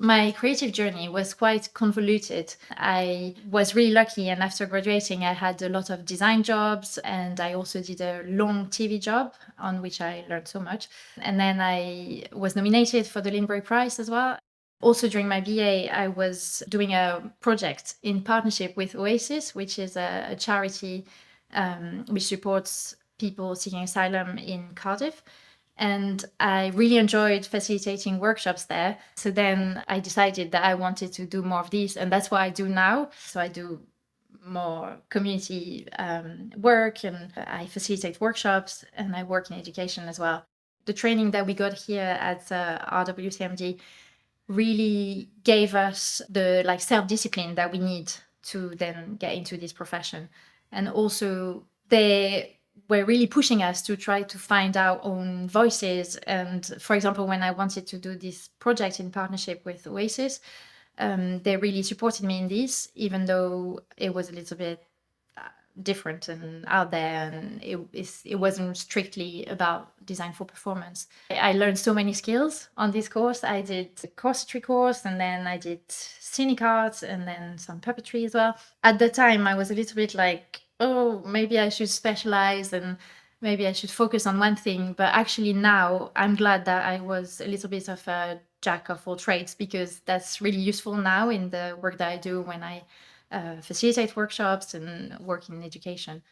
My creative journey was quite convoluted. I was really lucky, and after graduating, I had a lot of design jobs, and I also did a long TV job on which I learned so much. And then I was nominated for the Lindbergh Prize as well. Also, during my BA, I was doing a project in partnership with Oasis, which is a charity which supports people seeking asylum in Cardiff. And I really enjoyed facilitating workshops there. So then I decided that I wanted to do more of these, and that's what I do now. So I do more community work, and I facilitate workshops, and I work in education as well. The training that we got here at RWCMD really gave us the self-discipline that we need to then get into this profession. And also they were really pushing us to try to find our own voices. And for example, when I wanted to do this project in partnership with Oasis, they really supported me in this, even though it was a little bit different and out there, and it wasn't strictly about design for performance. I learned so many skills on this course. I did a corsetry course, and then I did scenic arts, and then some puppetry as well. At the time, I was a little bit like, oh, maybe I should specialize and maybe I should focus on one thing. But actually now I'm glad that I was a little bit of a jack of all trades, because that's really useful now in the work that I do when I facilitate workshops and work in education.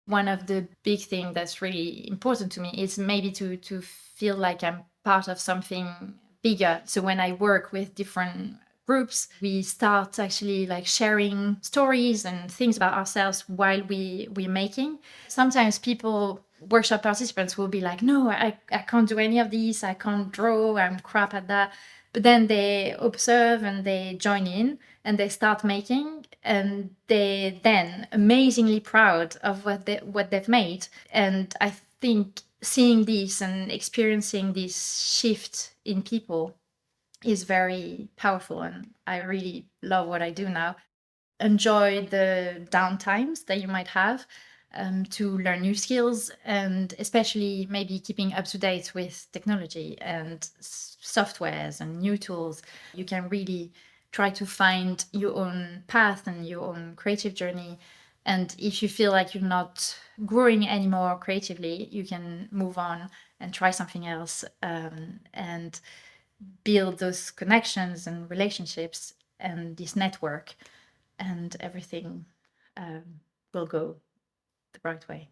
One of the big things that's really important to me is maybe to feel like I'm part of something bigger. So when I work with different groups, we start actually sharing stories and things about ourselves while we're making. Sometimes workshop participants will be like, no, I can't do any of these, I can't draw, I'm crap at that. But then they observe and they join in and they start making, and they're then amazingly proud of what they've made. And I think seeing this and experiencing this shift in people is very powerful, and I really love what I do now. Enjoy the downtimes that you might have to learn new skills, and especially maybe keeping up to date with technology and softwares and new tools. You can really try to find your own path and your own creative journey. And if you feel like you're not growing anymore creatively, you can move on and try something else, and build those connections and relationships and this network, and everything will go the right way.